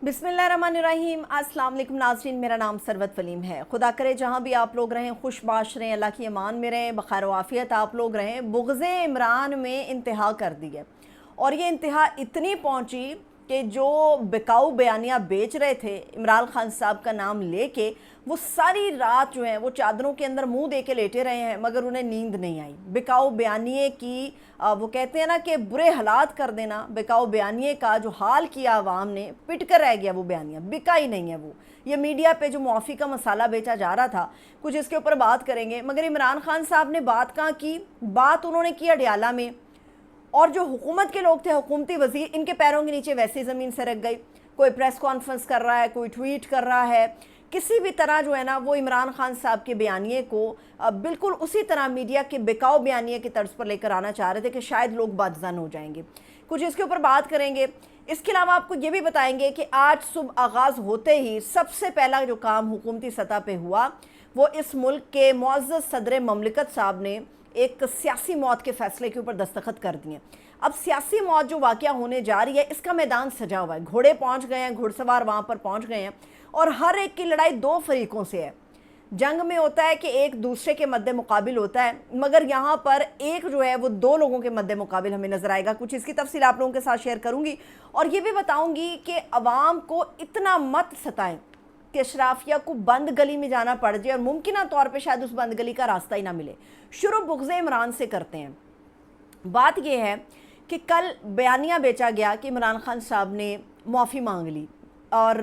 बिस्मिल्लाहिर्रहमानिर्रहीम। अस्सलाम वालेकुम नाज़रीन, मेरा नाम सरवत वलीम है। खुदा करे जहाँ भी आप लोग रहें खुशबाश रहें, अल्लाह की अमान में रहें, बखैर वाफ़ियत आप लोग रहें। बुग़्ज़े इमरान में इंतहा कर दी है और ये इंतहा इतनी पहुँची कि जो बिकाऊ बयानियाँ बेच रहे थे इमरान खान साहब का नाम लेके, वो सारी रात जो है वो चादरों के अंदर मुंह दे के लेटे रहे हैं, मगर उन्हें नींद नहीं आई। बिकाऊ बयानिए की वो कहते हैं ना कि बुरे हालात कर देना। बिकाऊ बयानिए का जो हाल किया आवाम ने, पिट कर रह गया वो बयानिया, बिका ही नहीं है वो। ये मीडिया पे जो मुआफ़ी का मसाला बेचा जा रहा था, कुछ इसके ऊपर बात करेंगे। मगर इमरान खान साहब ने बात कहाँ की? बात उन्होंने की अडियाला में, और जो हुकूमत के लोग थे, हुकूमती वज़ीर, इनके पैरों के नीचे वैसे ही ज़मीन से रख गई। कोई प्रेस कॉन्फ्रेंस कर रहा है, कोई ट्वीट कर रहा है, किसी भी तरह जो है ना वो इमरान खान साहब के बयानिए को बिल्कुल उसी तरह मीडिया के बिकाऊ बयानिए की तर्ज पर लेकर आना चाह रहे थे कि शायद लोग बदज़न हो जाएंगे। कुछ इसके ऊपर बात करेंगे। इसके अलावा आपको ये भी बताएंगे कि आज सुबह आगाज़ होते ही सबसे पहला जो काम हुकूमती सतह पे हुआ, वो इस मुल्क के मुअज़्ज़ज़ सदर ममलिकत साहब ने एक सियासी मौत के फ़ैसले के ऊपर दस्तखत कर दिए। अब सियासी मौत जो वाक़या होने जा रही है, इसका मैदान सजा हुआ है। घोड़े पहुंच गए हैं, घुड़सवार वहाँ पर पहुंच गए हैं, और हर एक की लड़ाई दो फरीकों से है। जंग में होता है कि एक दूसरे के मद्दे मुकाबिल होता है, मगर यहाँ पर एक जो है वो दो लोगों के मद्दे मुकाबिल हमें नज़र आएगा। कुछ इसकी तफसील आप लोगों के साथ शेयर करूँगी, और ये भी बताऊँगी कि अवाम को इतना मत सताएं कि अशराफिया को बंद गली में जाना पड़ जाए और मुमकिन तौर पे शायद उस बंद गली का रास्ता ही ना मिले। शुरू बुग़्ज़े इमरान से करते हैं। बात यह है कि कल बयानिया बेचा गया कि इमरान खान साहब ने माफ़ी मांग ली, और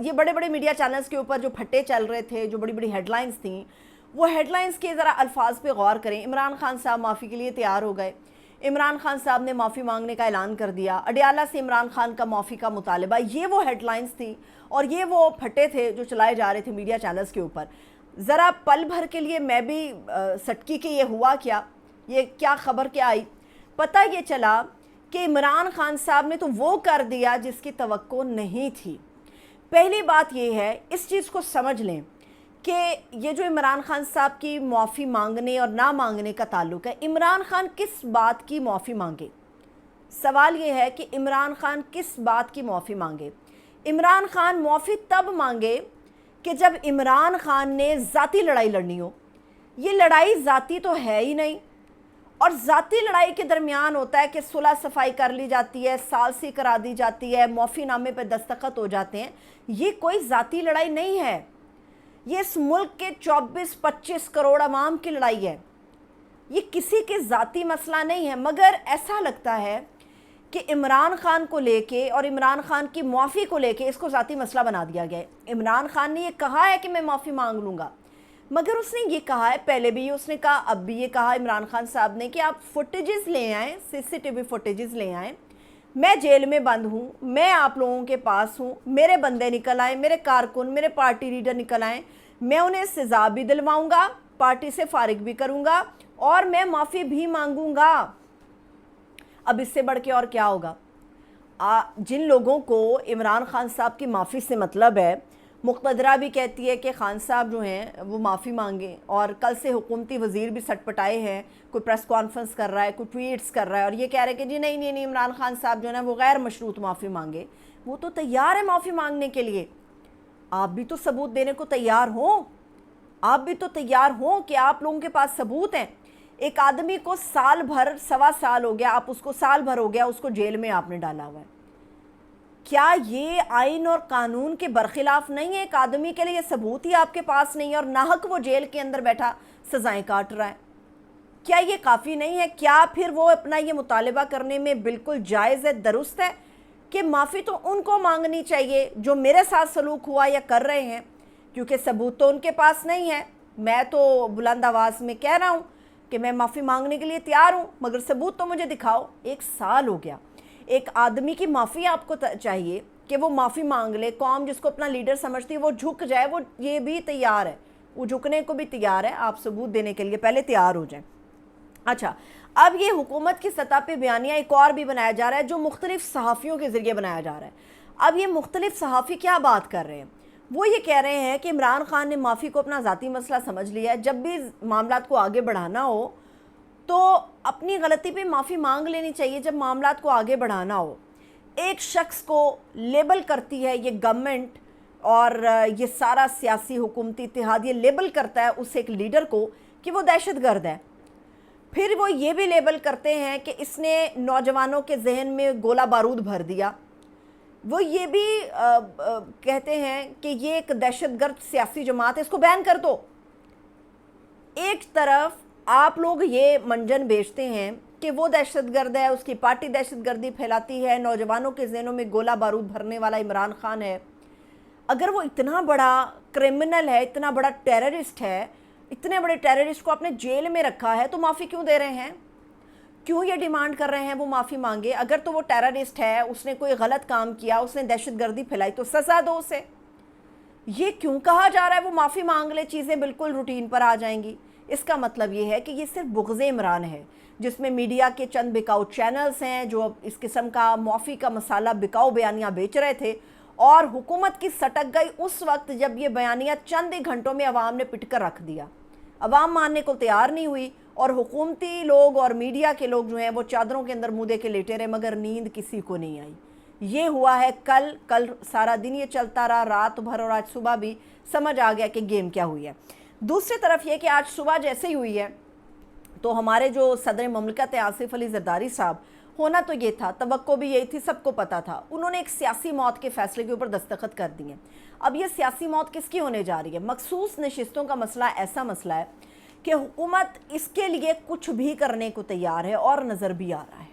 ये बड़े बड़े मीडिया चैनल्स के ऊपर जो फट्टे चल रहे थे, जो बड़ी बड़ी हेडलाइंस थी, वो हेडलाइंस के ज़रा अल्फाज पे गौर करें। इमरान खान साहब माफ़ी के लिए तैयार हो गए। इमरान खान साहब ने माफ़ी मांगने का ऐलान कर दिया। अडियाला से इमरान खान का माफ़ी का मुतालबा, ये वो हेडलाइंस थी और ये वो फटे थे जो चलाए जा रहे थे मीडिया चैनल्स के ऊपर। ज़रा पल भर के लिए मैं भी सटकी कि ये हुआ क्या, ये क्या ख़बर क्या आई। पता ये चला कि इमरान खान साहब ने तो वो कर दिया जिसकी तवक्को नहीं थी। पहली बात ये है, इस चीज़ को समझ लें कि ये जो इमरान खान साहब की माफ़ी मांगने और ना मांगने का ताल्लुक़ है, इमरान खान किस बात की माफ़ी मांगे? सवाल ये है कि इमरान खान किस बात की माफ़ी मांगे? इमरान खान माफ़ी तब मांगे कि जब इमरान खान ने ज़ाती लड़ाई लड़नी हो। ये लड़ाई ज़ाती तो है ही नहीं, और ज़ाती लड़ाई के दरमियान होता है कि सुलह सफाई कर ली जाती है, सालसी करा दी जाती है, माफ़ीनामे पे दस्तखत हो जाते हैं। ये कोई ज़ाती लड़ाई नहीं है, ये इस मुल्क के 24-25 करोड़ अवाम की लड़ाई है। ये किसी के ज़ाती मसला नहीं है। मगर ऐसा लगता है कि इमरान खान को लेके और इमरान खान की माफ़ी को लेके इसको ज़ाती मसला बना दिया गया है। इमरान खान ने ये कहा है कि मैं माफ़ी मांग लूँगा, मगर उसने ये कहा है, पहले भी उसने कहा, अब भी ये कहा इमरान खान साहब ने कि आप फुटेजेस ले आएँ, सीसीटीवी फुटेजेस ले आएँ, मैं जेल में बंद हूँ, मैं आप लोगों के पास हूँ, मेरे बंदे निकल आए, मेरे कारकुन, मेरे पार्टी लीडर निकल आए, मैं उन्हें सज़ा भी दिलवाऊँगा, पार्टी से फारिग भी करूँगा, और मैं माफ़ी भी मांगूँगा। अब इससे बढ़ के और क्या होगा? जिन लोगों को इमरान खान साहब की माफ़ी से मतलब है, मुक़्तदरा भी कहती है कि खान साहब जो हैं वो माफ़ी मांगें, और कल से हुकूमती वज़ीर भी सटपटाए हैं, कोई प्रेस कॉन्फ्रेंस कर रहा है, कोई ट्वीट्स कर रहा है, और ये कह रहे हैं कि जी नहीं इमरान खान साहब जो है वो गैर मशरूत माफ़ी मांगे। वो तो तैयार है माफ़ी मांगने के लिए। आप भी तो सबूत देने को तैयार हो, आप भी तो तैयार हो कि आप लोगों के पास सबूत हैं। एक आदमी को साल भर, सवा साल हो गया, आप उसको साल भर हो गया, उसको जेल में आपने डाला हुआ है। क्या ये आइन और कानून के बरखिलाफ़ नहीं है? एक आदमी के लिए सबूत ही आपके पास नहीं है और नाहक वो जेल के अंदर बैठा सज़ाएं काट रहा है। क्या ये काफ़ी नहीं है? क्या फिर वो अपना ये मुतालबा करने में बिल्कुल जायज़ है, दुरुस्त है कि माफ़ी तो उनको मांगनी चाहिए जो मेरे साथ सलूक हुआ या कर रहे हैं, क्योंकि सबूत तो उनके पास नहीं है। मैं तो बुलंद आवाज़ में कह रहा हूँ कि मैं माफ़ी मांगने के लिए तैयार हूँ, मगर सबूत तो मुझे दिखाओ। 1 साल हो गया, एक आदमी की माफ़ी आपको चाहिए कि वो माफ़ी मांग ले, कौम जिसको अपना लीडर समझती है वो झुक जाए, वो ये भी तैयार है, वो झुकने को भी तैयार है। आप सबूत देने के लिए पहले तैयार हो जाएं। अच्छा, अब ये हुकूमत की सतह पे बयानिया एक और भी बनाया जा रहा है, जो मुख्तलिफ सहाफ़ियों के ज़रिए बनाया जा रहा है। अब ये मुख्तलिफ सहाफ़ी क्या बात कर रहे हैं? वो ये कह रहे हैं कि इमरान खान ने माफ़ी को अपना ज़ाती मसला समझ लिया है। जब भी मामलात को आगे बढ़ाना हो तो अपनी गलती पे माफ़ी मांग लेनी चाहिए जब मामलात को आगे बढ़ाना हो। ایک شخص کو لیبل کرتی ہے یہ گورنمنٹ اور یہ سارا سیاسی حکومتی اتحاد یہ لیبل کرتا ہے اس ایک لیڈر کو کہ وہ دہشت گرد ہے، پھر وہ یہ بھی لیبل کرتے ہیں کہ اس نے نوجوانوں کے ذہن میں گولہ بارود بھر دیا، وہ یہ بھی کہتے ہیں کہ یہ ایک دہشت گرد سیاسی جماعت ہے، اس کو بین کر دو۔ ایک طرف آپ لوگ یہ منجن بیچتے ہیں کہ وہ دہشت گرد ہے، اس کی پارٹی دہشت گردی پھیلاتی ہے، نوجوانوں کے ذہنوں میں گولہ بارود بھرنے والا عمران خان ہے۔ اگر وہ اتنا بڑا کرمنل ہے، اتنا بڑا ٹیررسٹ ہے، اتنے بڑے ٹیررسٹ کو آپ نے جیل میں رکھا ہے تو معافی کیوں دے رہے ہیں؟ کیوں یہ ڈیمانڈ کر رہے ہیں وہ معافی مانگے؟ اگر تو وہ ٹیررسٹ ہے، اس نے کوئی غلط کام کیا، اس نے دہشت گردی پھیلائی تو سزا دو اسے۔ یہ کیوں کہا جا رہا ہے وہ معافی مانگ لے، چیزیں بالکل روٹین پر آ جائیں گی؟ اس کا مطلب یہ ہے کہ یہ صرف بغض عمران ہے، جس میں میڈیا کے چند بکاؤ چینلز ہیں جو اس قسم کا معافی کا مسالہ بکاؤ بیانیاں بیچ رہے تھے، اور حکومت کی سٹک گئی اس وقت جب یہ بیانیہ چند ہی گھنٹوں میں عوام نے پٹ کر رکھ دیا۔ عوام ماننے کو تیار نہیں ہوئی اور حکومتی لوگ اور میڈیا کے لوگ جو ہیں وہ چادروں کے اندر منہ دے کے لیٹے رہے، مگر نیند کسی کو نہیں آئی۔ یہ ہوا ہے کل سارا دن یہ چلتا رہا، رات بھر، اور آج صبح بھی سمجھ آ گیا کہ گیم کیا ہوئی ہے۔ دوسری طرف یہ کہ آج صبح جیسے ہی ہوئی ہے تو ہمارے جو صدر مملکت ہے آصف علی زرداری صاحب، ہونا تو یہ تھا، توقع بھی یہی تھی، سب کو پتا تھا، انہوں نے ایک سیاسی موت کے فیصلے کے اوپر دستخط کر دیے۔ اب یہ سیاسی موت کس کی ہونے جا رہی ہے؟ مخصوص نشستوں کا مسئلہ ایسا مسئلہ ہے کہ حکومت اس کے لیے کچھ بھی کرنے کو تیار ہے اور نظر بھی آ رہا ہے۔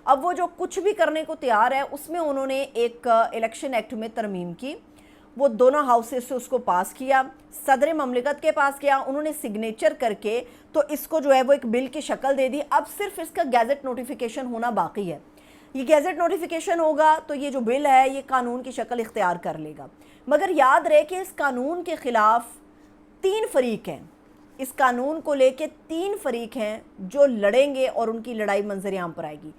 اب وہ جو کچھ بھی کرنے کو تیار ہے اس میں انہوں نے ایک الیکشن ایکٹ میں ترمیم کی، وہ دونوں ہاؤسز سے اس کو پاس کیا، صدر مملکت کے پاس کیا، انہوں نے سگنیچر کر کے تو اس کو جو ہے وہ ایک بل کی شکل دے دی۔ اب صرف اس کا گیزٹ نوٹیفیکیشن ہونا باقی ہے۔ یہ گیزٹ نوٹیفیکیشن ہوگا تو یہ جو بل ہے یہ قانون کی شکل اختیار کر لے گا، مگر یاد رہے کہ اس قانون کے خلاف 3 فریق ہیں، اس قانون کو لے کے 3 فریق ہیں جو لڑیں گے اور ان کی لڑائی منظر عام پر آئے گی۔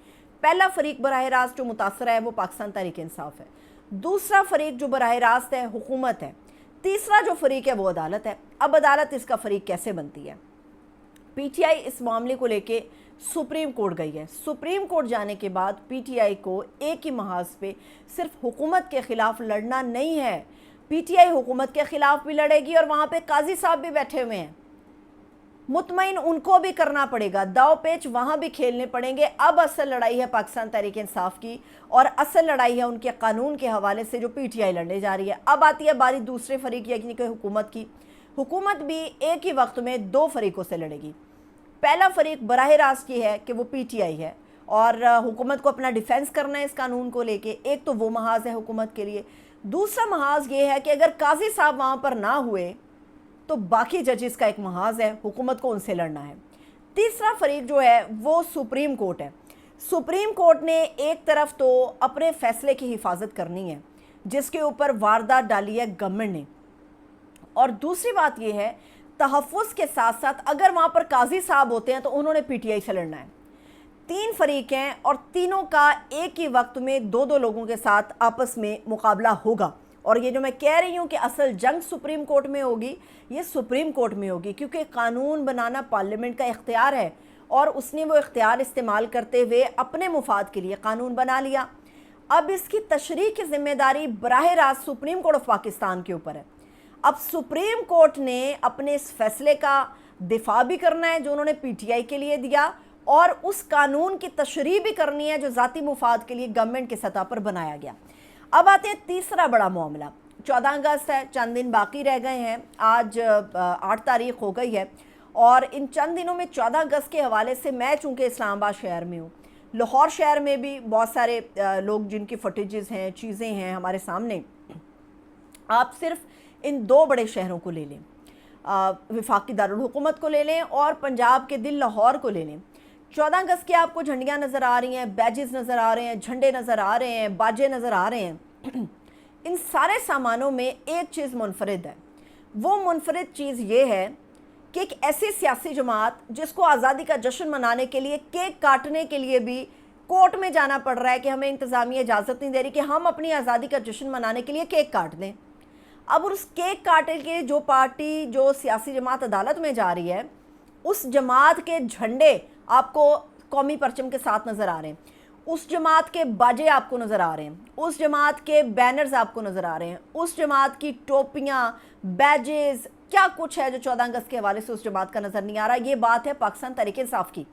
پہلا فریق براہ راست جو متاثر ہے وہ پاکستان تحریک انصاف ہے، دوسرا فریق جو براہ راست ہے حکومت ہے، تیسرا جو فریق ہے وہ عدالت ہے۔ اب عدالت اس کا فریق کیسے بنتی ہے؟ پی ٹی آئی اس معاملے کو لے کے سپریم کورٹ گئی ہے۔ سپریم کورٹ جانے کے بعد پی ٹی آئی کو ایک ہی محاذ پہ صرف حکومت کے خلاف لڑنا نہیں ہے، پی ٹی آئی حکومت کے خلاف بھی لڑے گی، اور وہاں پہ قاضی صاحب بھی بیٹھے ہوئے ہیں، مطمئن ان کو بھی کرنا پڑے گا، داؤ پیچ وہاں بھی کھیلنے پڑیں گے۔ اب اصل لڑائی ہے پاکستان تحریک انصاف کی، اور اصل لڑائی ہے ان کے قانون کے حوالے سے جو پی ٹی آئی لڑنے جا رہی ہے۔ اب آتی ہے باری دوسرے فریق یعنی کہ حکومت کی۔ حکومت بھی ایک ہی وقت میں 2 فریقوں سے لڑے گی۔ پہلا فریق براہ راست یہ ہے کہ وہ پی ٹی آئی ہے اور حکومت کو اپنا ڈیفینس کرنا ہے اس قانون کو لے کے، ایک تو وہ محاذ ہے حکومت کے لیے۔ دوسرا محاذ یہ ہے کہ اگر قاضی صاحب وہاں پر نہ ہوئے تو باقی ججز کا ایک محاذ ہے، حکومت کو ان سے لڑنا ہے۔ تیسرا فریق جو ہے وہ سپریم کورٹ ہے۔ سپریم کورٹ نے ایک طرف تو اپنے فیصلے کی حفاظت کرنی ہے جس کے اوپر واردات ڈالی ہے گورنمنٹ نے، اور دوسری بات یہ ہے تحفظ کے ساتھ ساتھ اگر وہاں پر قاضی صاحب ہوتے ہیں تو انہوں نے پی ٹی آئی سے لڑنا ہے۔ 3 فریق ہیں اور تینوں کا ایک ہی وقت میں 2 لوگوں کے ساتھ آپس میں مقابلہ ہوگا، اور یہ جو میں کہہ رہی ہوں کہ اصل جنگ سپریم کورٹ میں ہوگی، یہ سپریم کورٹ میں ہوگی، کیونکہ قانون بنانا پارلیمنٹ کا اختیار ہے اور اس نے وہ اختیار استعمال کرتے ہوئے اپنے مفاد کے لیے قانون بنا لیا۔ اب اس کی تشریح کی ذمہ داری براہ راست سپریم کورٹ آف پاکستان کے اوپر ہے۔ اب سپریم کورٹ نے اپنے اس فیصلے کا دفاع بھی کرنا ہے جو انہوں نے پی ٹی آئی کے لیے دیا، اور اس قانون کی تشریح بھی کرنی ہے جو ذاتی مفاد کے لیے گورنمنٹ کی سطح پر بنایا گیا۔ اب آتے ہیں تیسرا بڑا معاملہ۔ 14 اگست ہے، چند دن باقی رہ گئے ہیں، آج 8 تاریخ ہو گئی ہے، اور ان چند دنوں میں 14 اگست کے حوالے سے میں چونکہ اسلام آباد شہر میں ہوں، لاہور شہر میں بھی بہت سارے لوگ جن کی فوٹیجز ہیں، چیزیں ہیں ہمارے سامنے۔ آپ صرف ان 2 بڑے شہروں کو لے لیں، وفاقی دارالحکومت کو لے لیں اور پنجاب کے دل لاہور کو لے لیں۔ 14 اگست کے آپ کو جھنڈیاں نظر آ رہی ہیں، بیجز نظر آ رہے ہیں، جھنڈے نظر آ رہے ہیں، باجے نظر آ رہے ہیں۔ ان سارے سامانوں میں ایک چیز منفرد ہے، وہ منفرد چیز یہ ہے کہ ایک ایسی سیاسی جماعت جس کو آزادی کا جشن منانے کے لیے کیک کاٹنے کے لیے بھی کورٹ میں جانا پڑ رہا ہے کہ ہمیں انتظامیہ اجازت نہیں دے رہی کہ ہم اپنی آزادی کا جشن منانے کے لیے کیک کاٹ دیں۔ اب اس کیک کاٹے کے جو پارٹی، جو سیاسی جماعت عدالت میں جا رہی ہے، اس جماعت کے جھنڈے آپ کو قومی پرچم کے ساتھ نظر آ رہے ہیں۔ उस जमात के बाजे आपको नज़र आ रहे हैं, उस जमात के बैनर्स आपको नज़र आ रहे हैं, उस जमात की टोपियाँ, बैजेस, क्या कुछ है जो 14 अगस्त के हवाले से उस जमात का नज़र नहीं आ रहा। ये बात है पाकिस्तान तहरीक इंसाफ की,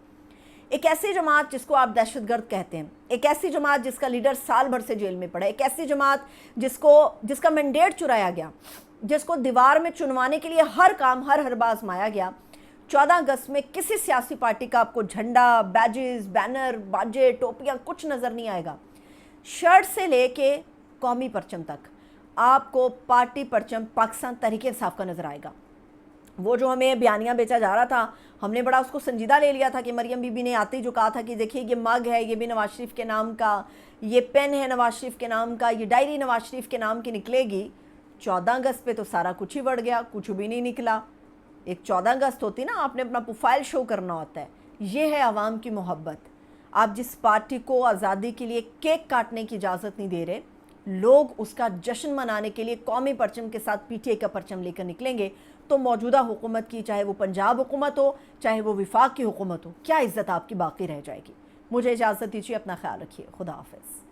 एक ऐसी जमात जिसको आप दहशतगर्द कहते हैं, एक ऐसी जमात जिसका लीडर साल भर से जेल में पड़ा है, एक ऐसी जमात जिसका मैंडेट चुराया गया, जिसको दीवार में चुनवाने के लिए हर काम हर हरबा आजमाया गया। 14 अगस्त में किसी सियासी पार्टी का आपको झंडा, बैजेस, बैनर, बाजे, टोपियाँ कुछ नज़र नहीं आएगा। शर्ट से लेके कौमी परचम तक आपको पार्टी परचम पाकिस्तान तहरीक इंसाफ का नज़र आएगा। वो जो हमें बयानिया बेचा जा रहा था, हमने बड़ा उसको संजीदा ले लिया था कि मरियम बीबी ने आते ही जो कहा था कि देखिए ये मग है, ये भी नवाज शरीफ के नाम का, ये पेन है नवाज शरीफ के नाम का, ये डायरी नवाज शरीफ के नाम की निकलेगी। 14 अगस्त पे तो सारा कुछ ही बढ़ गया, कुछ भी नहीं निकला। एक 14 अगस्त होती ना, आपने अपना प्रोफाइल शो करना होता है। ये है आवाम की मोहब्बत। आप जिस पार्टी को आज़ादी के लिए केक काटने की इजाज़त नहीं दे रहे, लोग उसका जश्न मनाने के लिए कौमी परचम के साथ पीटीआई का परचम लेकर निकलेंगे, तो मौजूदा हुकूमत की, चाहे वो पंजाब हुकूमत हो, चाहे वो विफाक की हुकूमत हो, क्या इज़्ज़त आपकी बाकी रह जाएगी। मुझे इजाज़त दीजिए, अपना ख्याल रखिए, खुदा हाफ़िज़।